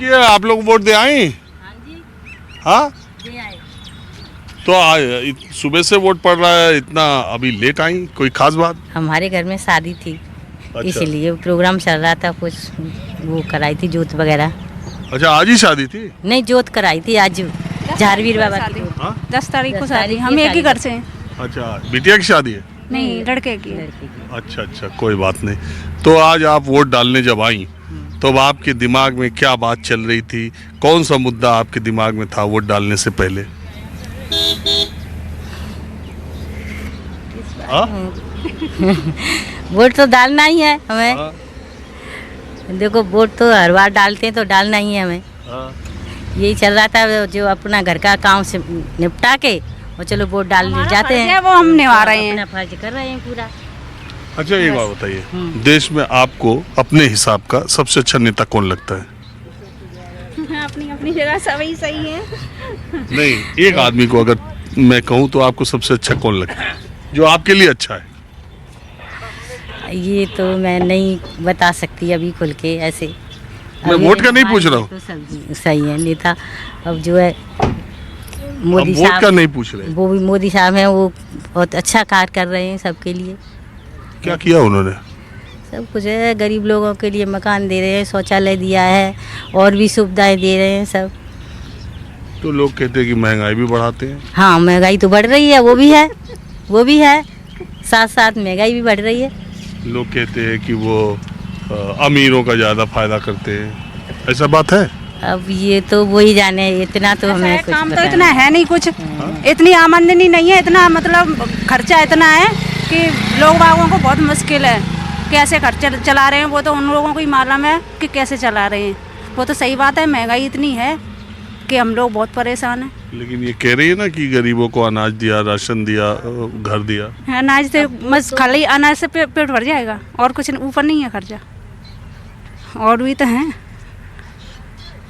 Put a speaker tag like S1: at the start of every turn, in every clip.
S1: रुकिए, आप लोग वोट दे आई?
S2: हाँ जी,
S1: हाँ,
S2: दे आए।
S1: तो सुबह से वोट पड़ रहा है, इतना अभी लेट आई, कोई खास बात?
S2: हमारे घर में शादी थी,
S1: अच्छा।
S2: इसलिए प्रोग्राम चल रहा था, कुछ वो कराई थी जोत वगैरह।
S1: अच्छा, आज ही शादी थी?
S2: नहीं, जोत कराई थी आज झारवीर बाबा की जोत।
S1: हाँ,
S3: 10 तारीख को
S2: 10
S3: शादी,
S2: तारीख
S3: हम
S2: की
S3: एक ही
S2: शादी।
S3: घर से हैं।
S1: अच्छा, बिटिया की शादी है?
S3: नहीं, लड़के की।
S2: लड़के की।
S1: अच्छा अच्छा, कोई बात नहीं। तो आज आप वोट डालने जब आई तो अब आपके दिमाग में क्या बात चल रही थी? कौन सा मुद्दा आपके दिमाग में था वोट डालने से पहले? हाँ?
S2: वोट तो डालना ही है हमें।
S1: हाँ,
S2: देखो, वोट तो हर बार डालते हैं, तो डालना ही है हमें।
S1: हाँ।
S2: यही चल रहा था, जो अपना घर का काम से निपटा के और चलो वोट डाल
S3: हमारा
S2: जाते
S3: फर्ज
S2: हैं।
S3: है, वो हम निभा रहे
S2: अपना
S3: हैं।
S2: फर्ज कर रहे हैं पूरा।
S1: अच्छा, एक बात बताइए, देश में आपको अपने हिसाब का सबसे अच्छा नेता कौन लगता है?
S3: अपनी अपनी जगह सभी सही है।
S1: नहीं, एक आदमी को अगर मैं कहूँ तो आपको सबसे अच्छा कौन लगता है, जो आपके लिए अच्छा है?
S2: ये तो मैं नहीं बता सकती अभी खुल के ऐसे।
S1: मैं
S2: अभी
S1: वोट का नहीं पूछ रहा हूँ।
S2: तो सब सही है नेता। अब जो है
S1: हम
S2: मोदी
S1: वोट का
S2: साहब,
S1: नहीं पूछ रहे।
S2: वो भी मोदी साहब हैं, वो बहुत अच्छा कार्य कर रहे हैं सबके लिए।
S1: क्या किया उन्होंने?
S2: सब कुछ है, गरीब लोगों के लिए मकान दे रहे हैं, शौचालय दिया है, और भी सुविधाएं दे रहे हैं सब।
S1: तो लोग कहते हैं कि महंगाई भी बढ़ाते हैं।
S2: हाँ, महंगाई तो बढ़ रही है, वो भी है, वो भी है, साथ साथ महंगाई भी बढ़ रही है।
S1: लोग कहते हैं कि वो अमीरों का ज़्यादा फायदा करते हैं, ऐसा बात है?
S2: अब ये तो वही जाने, इतना तो
S3: ऐसा
S2: हमें
S3: है,
S2: कुछ
S3: काम तो
S2: पता
S3: इतना है नहीं कुछ, इतनी आमदनी नहीं है, इतना मतलब खर्चा इतना है कि लोग बागों को बहुत मुश्किल है कैसे खर्चा चला रहे हैं। वो तो उन लोगों को ही मालूम है कि कैसे चला रहे हैं। वो तो सही बात है, महंगाई इतनी है कि हम लोग बहुत परेशान हैं।
S1: लेकिन ये कह रही है ना कि गरीबों को अनाज दिया, राशन दिया, घर दिया।
S3: अनाज से बस खाली अनाज से पेट भर जाएगा, और कुछ ऊपर नहीं है खर्चा, और भी तो हैं।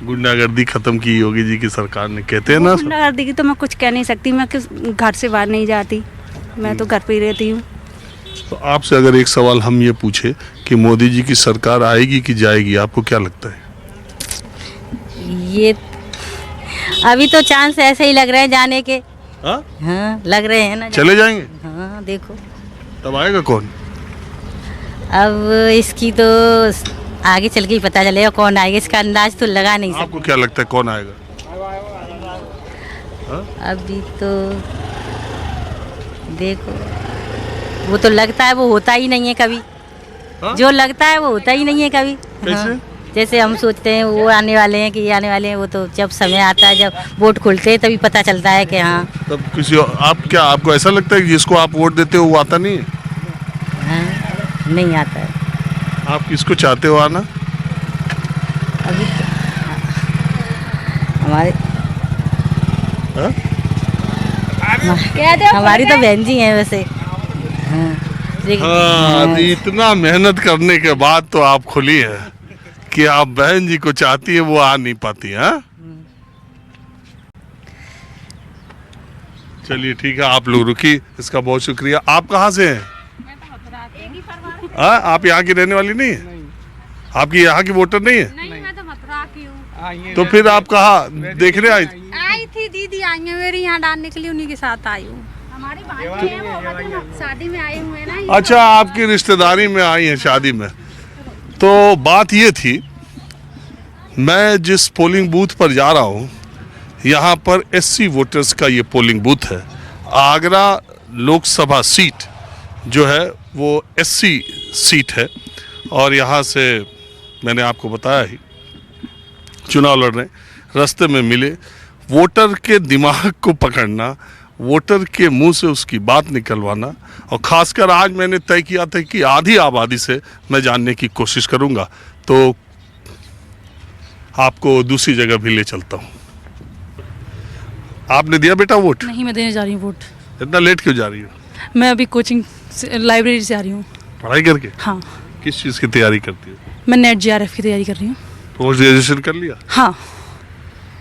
S1: गुंडागर्दी खत्म की योगी जी की सरकार ने, कहते हैं ना।
S3: गुंडागर्दी की तो मैं कुछ कह नहीं सकती, मैं किस घर से बाहर नहीं जाती, मैं तो घर पे ही रहती हूँ।
S1: तो आपसे अगर एक सवाल हम ये पूछे कि मोदी जी की सरकार आएगी कि जाएगी, आपको क्या लगता है?
S2: ये अभी तो चांस ऐसे ही लग रहे हैं जाने के।
S1: हाँ?
S2: हाँ, लग रहे हैं ना।
S1: चले जाएंगे?
S2: हाँ, देखो
S1: तब आएगा कौन?
S2: अब इसकी तो आगे चल के ही पता चलेगा कौन आएगा, इसका अंदाज तो लगा नहीं
S1: आपको क्या लगता है कौन आएगा?
S2: सकते अभी तो। देखो, वो तो लगता है वो होता ही नहीं है कभी।
S1: हाँ?
S2: जो लगता है वो होता ही नहीं है कभी।
S1: कैसे?
S2: हाँ, जैसे हम सोचते हैं वो आने वाले हैं कि ये आने वाले हैं, वो तो जब समय आता है, जब वोट खुलते हैं तभी पता चलता है कि हाँ।
S1: तब किसी आपको ऐसा लगता है कि जिसको आप वोट देते हो वो आता नहीं है?
S2: हाँ, नहीं आता है
S1: आप किसको चाहते हो आना?
S2: अभी तो। हमारे
S1: हाँ?
S2: हमारी तो बहन जी हैं वैसे। हाँ, लेकिन-
S1: हाँ,
S2: हाँ,
S1: इतना मेहनत करने के बाद तो आप खुली है कि आप बहन जी को चाहती है, वो आ नहीं पाती है। हाँ? चलिए ठीक है, आप लोग रुकी, इसका बहुत शुक्रिया। आप कहाँ से हैं? हाँ, आप यहाँ की रहने वाली नहीं है? आपकी यहाँ की वोटर नहीं है?
S3: नहीं, मैं तो मथुरा की हूँ।
S1: तो फिर आप कहाँ देखने आई?
S3: आई थी, दीदी आई है मेरी यहाँ डालने के लिए, उन्हीं के साथ आई हूँ। हमारी भांजी है, वो शादी में आए हुए हैं ना।
S1: अच्छा, आपकी रिश्तेदारी में आई हैं शादी में। तो बात ये थी, मैं जिस पोलिंग बूथ पर जा रहा हूँ, यहाँ पर एससी वोटर्स का ये पोलिंग बूथ है। आगरा लोकसभा सीट जो है वो एससी सीट है, और यहाँ से मैंने आपको बताया ही चुनाव लड़ने रास्ते में मिले। वोटर के दिमाग को पकड़ना, वोटर के मुंह से उसकी बात निकलवाना, और ख़ासकर आज मैंने तय किया था कि आधी आबादी से मैं जानने की कोशिश करूंगा, तो आपको दूसरी जगह भी ले चलता हूं। आपने दिया बेटा वोट?
S4: नहीं, मैं देने जा रही हूँ वोट।
S1: इतना लेट क्यों जा रही हो?
S4: मैं अभी कोचिंग लाइब्रेरी से आ रही हूँ।
S1: पढ़ाई करके?
S4: हाँ,
S1: किस चीज़ की तैयारी करती हो?
S4: मैं नेट JRF की तैयारी कर रही हूँ।
S1: पोस्ट ग्रेजुएशन कर लिया?
S4: हाँ।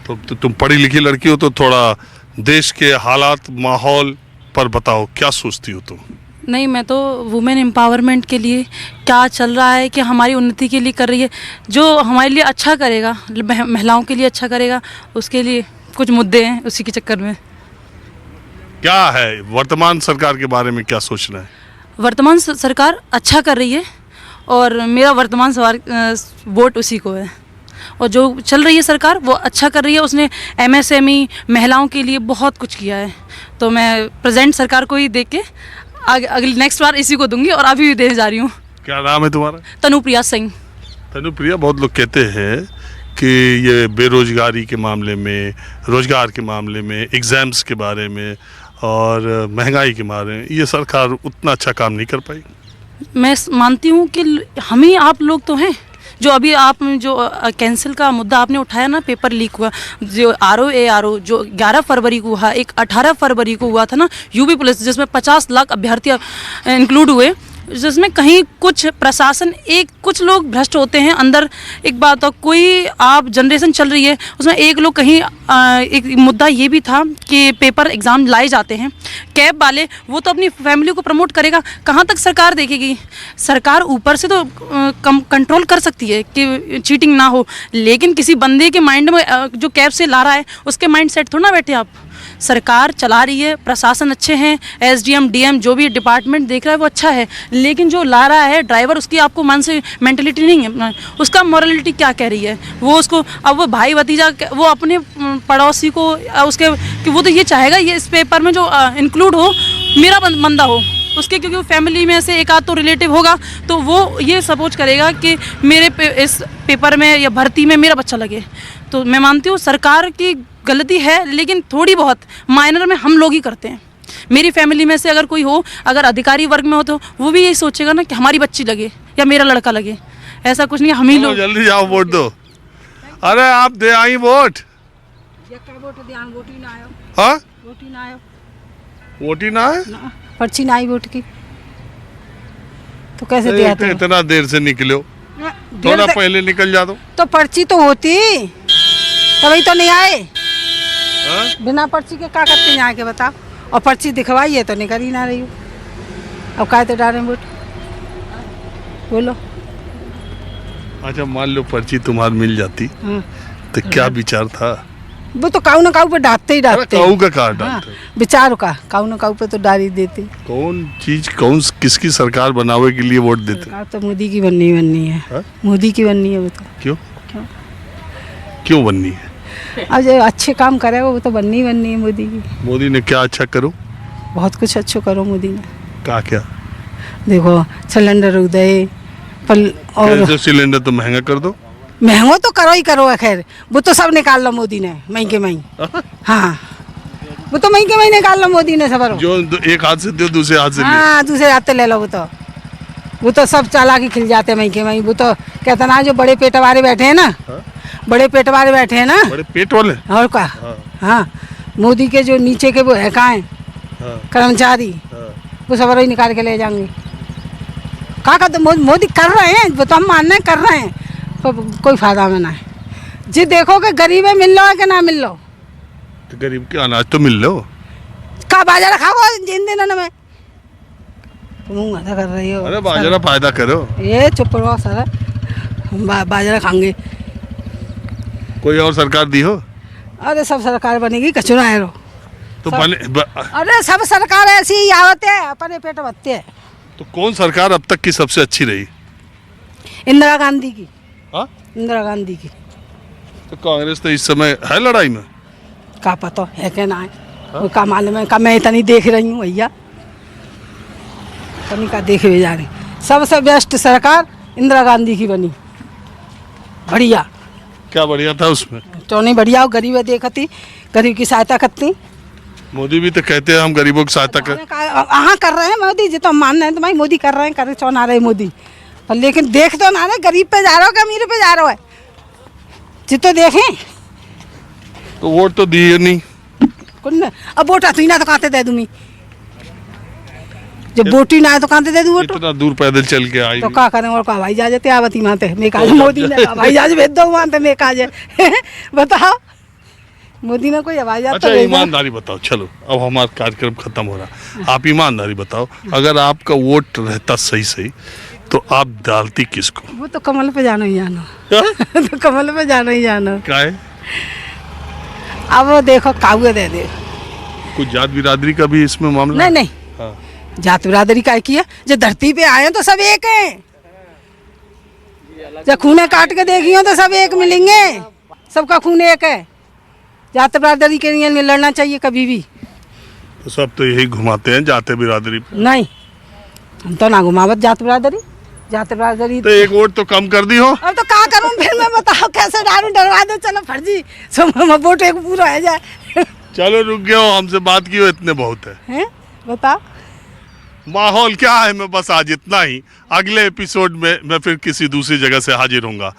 S1: तो तुम पढ़ी लिखी लड़की हो, तो थोड़ा देश के हालात माहौल पर बताओ, क्या सोचती हो तुम?
S4: नहीं, मैं तो वुमेन एम्पावरमेंट के लिए क्या चल रहा है कि हमारी उन्नति के लिए कर रही है, जो हमारे लिए अच्छा करेगा, महिलाओं के लिए अच्छा करेगा, उसके लिए कुछ मुद्दे हैं, उसी के चक्कर में।
S1: क्या है वर्तमान सरकार के बारे में क्या सोचना है?
S4: वर्तमान सरकार अच्छा कर रही है और मेरा वर्तमान वोट उसी को है। और जो चल रही है सरकार वो अच्छा कर रही है, उसने MSME महिलाओं के लिए बहुत कुछ किया है। तो मैं प्रेजेंट सरकार को ही देख के अगली नेक्स्ट बार इसी को दूंगी और अभी भी देने जा रही हूँ।
S1: क्या नाम है तुम्हारा?
S4: तनुप्रिया सिंह।
S1: तनुप्रिया, बहुत लोग कहते हैं कि ये बेरोजगारी के मामले में, रोजगार के मामले में, एग्ज़ाम्स के बारे में और महंगाई के बारे में ये सरकार उतना अच्छा काम नहीं कर पाई।
S4: मैं मानती हूँ कि हम ही आप लोग तो हैं जो अभी आप जो कैंसिल का मुद्दा आपने उठाया ना, पेपर लीक हुआ, जो RO जो 11 फरवरी को हुआ, एक 18 फरवरी को हुआ था ना UP पुलिस, जिसमें 50 लाख अभ्यर्थी इंक्लूड हुए, जिसमें कहीं कुछ प्रशासन कुछ लोग भ्रष्ट होते हैं अंदर। एक बात और कोई आप जनरेशन चल रही है उसमें एक लोग कहीं एक मुद्दा ये भी था कि पेपर एग्ज़ाम लाए जाते हैं, कैब वाले वो तो अपनी फैमिली को प्रमोट करेगा, कहाँ तक सरकार देखेगी? सरकार ऊपर से तो कंट्रोल कर सकती है कि चीटिंग ना हो, लेकिन किसी बंदे के माइंड में जो कैब से ला रहा है उसके माइंड सेट थोड़ा ना बैठे आप। सरकार चला रही है, प्रशासन अच्छे हैं, SDM DM जो भी डिपार्टमेंट देख रहा है वो अच्छा है, लेकिन जो ला रहा है ड्राइवर उसकी आपको मानसिक मेंटलिटी नहीं है, उसका मॉरलिटी क्या कह रही है? वो उसको अब वो भाई भतीजा वो अपने पड़ोसी को उसके कि वो तो ये चाहेगा ये इस पेपर में जो इंक्लूड हो मेरा बंदा हो उसके, क्योंकि फैमिली में से एक आध तो रिलेटिव होगा तो वो ये सपोज करेगा कि इस पेपर में या भर्ती में मेरा बच्चा लगे। तो मैं मानती हूँ सरकार की गलती है, लेकिन थोड़ी बहुत माइनर में हम लोग ही करते हैं। मेरी फैमिली में से अगर कोई हो, अगर अधिकारी वर्ग में हो तो वो भी यही सोचेगा ना कि हमारी बच्ची लगे या मेरा लड़का लगे। ऐसा कुछ नहीं, हम ही लोग।
S1: जल्दी जाओ वोट दो। अरे आप दे आई वोट। हाँ, वोट ही ना है,
S5: पर्ची ना आई वोट की तो कैसे दिया?
S1: इतना देर से निकले हो, थोड़ा पहले निकल जा दो।
S5: तो पर्ची तो होती तभी तो नहीं आए।
S1: हाँ?
S5: बिना पर्ची के क्या करते यहाँ के बताओ? और पर्ची दिखवाई है तो निकल ही ना रही हो। अब काय तो डालें वोट, बोलो।
S1: अच्छा मान लो पर्ची तुम्हारी मिल जाती तो क्या विचार था?
S5: वो तो काऊ ना काऊ पे डांटते ही डांटते।
S1: काऊ का कहा डालते?
S5: विचार का काऊ ना काऊ पे तो डाल ही देते।
S1: कौन चीज किसकी सरकार बनावे के लिए वोट देते?
S5: सरकार तो मोदी की बननी है।
S1: हा?
S5: मोदी की बननी है वो तो।
S1: क्यों बननी है?
S5: अब जो अच्छे काम करेगा वो तो बननी है मोदी की।
S1: मोदी ने क्या अच्छा करो?
S5: बहुत कुछ अच्छा करो मोदी ने।
S1: क्या?
S5: देखो सिलेंडर उदय और
S1: सिलेंडर तो महंगा कर दो।
S5: महंगो तो करो ही करो, खैर वो तो सब निकाल लो मोदी ने महंगे महंगी। हाँ, वो तो महंगे महंगे निकाल लो मोदी ने सब।
S1: जो एक हाथ से दो दूसरे हाथ से
S5: हाँ, दूसरे हाथ से ले लो। वो तो सब चालाकी खिल जाते महंगे महंगी। वो तो कहता ना जो बड़े पेट वाले बैठे हैं ना, बड़े पेट वाले बैठे हैं ना,
S1: बड़े पेट वाले
S5: और क्या। हाँ, मोदी के जो नीचे के वो है कहाँ है कर्मचारी, वो सब ही निकाल के ले जाएंगे। क्या कहते मोदी कर रहे हैं, वो तो हम मानने कर रहे हैं, तो कोई फायदा में ना है। जी देखो कि गरीब है मिल लो है कि ना मिल लो,
S1: तो गरीब के अनाज तो मिल लो।
S5: का बाजार खाओ जिन दिनों में तुम आधा कर रही हो।
S1: अरे बाजरा फायदा करो।
S5: ये चुप रहो सर, बाजरा खाएंगे।
S1: कोई और सरकार दी हो?
S5: अरे सब सरकार बनेगी, कचरा है रो
S1: तो
S5: अरे सब सरकार ऐसी ही आवते है, अपने पेट भरते है।
S1: तो कौन सरकार अब तक की सबसे अच्छी रही?
S5: इंदिरा गांधी की।
S1: हाँ?
S5: इंदिरा गांधी की।
S1: तो कांग्रेस तो इस समय है लड़ाई में।
S5: का पता है कि ना है? हाँ? का मालूम है? का मैं इतनी देख रही हूँ भैया, इतनी का देखे हुए जा रही। सबसे बेस्ट सरकार इंदिरा गांधी की बनी, बढ़िया।
S1: क्या बढ़िया था उसमें?
S5: तो नहीं बढ़िया, गरीब देखती, गरीब की सहायता करती।
S1: मोदी भी तो कहते हैं हम गरीबों की सहायता कर।
S5: हाँ कर रहे हैं मोदी जी, तो मान रहे हैं तो भाई मोदी कर रहे हैं, कर चौना रहे मोदी, पर लेकिन देख तो ना रहे गरीब पे जा रहा हो कि अमीर पे जा रहा है, जी तो देखें।
S1: तो वोट तो दिए नहीं।
S5: कौन? अब वोट आती ना तो कहाँ दे दूँ मैं, जब वोट ही ना है तो कहाँ दे दूँ वोट?
S1: इतना दूर पैदल चल के आई
S5: तो क्या करें, और का भाई जाते आवती मानते मैं कहा मोदी ने भाई जहाज भेज दो मानते मैं कहा बताओ। मोदी ने कोई हवाई जहाज
S1: अच्छा
S5: तो भेजा।
S1: ईमानदारी बताओ, चलो अब हमारा कार्यक्रम खत्म हो रहा, आप ईमानदारी बताओ, अगर आपका वोट रहता सही सही तो आप डालती किसको?
S5: वो तो कमल पे जानो ही जानो तो कमल पे जानो ही जानो।
S1: क्या है?
S5: अब वो देखो काबू दे दे।
S1: कुछ जात बिरादरी का भी इसमें मामला?
S5: नहीं नहीं,
S1: हाँ।
S5: जात बिरादरी का की है, जो धरती पे आए हैं तो सब एक हैं, जब खूने काट के देखी हो तो सब एक मिलेंगे, सबका खून एक है। जात बिरादरी के लिए नहीं लड़ना चाहिए कभी भी।
S1: तो सब तो यही घुमाते हैं जाते बिरादरी पे।
S5: नहीं, हम तो ना घुमावत जात बिरादरी। जात बिरादरी
S1: तो एक वोट तो कम कर दी हो।
S5: अब तो क्या करूं फिर मैं, बताओ कैसे डालूं? डरवा दो, चलो फर्जी वोट एक पूरा है जाए।
S1: चलो रुक गए हो, हमसे बात की हो इतने बहुत है।
S5: हैं बताओ
S1: माहौल क्या है, मैं बस आज इतना ही। अगले एपिसोड में मैं फिर किसी दूसरी जगह से हाजिर होऊंगा।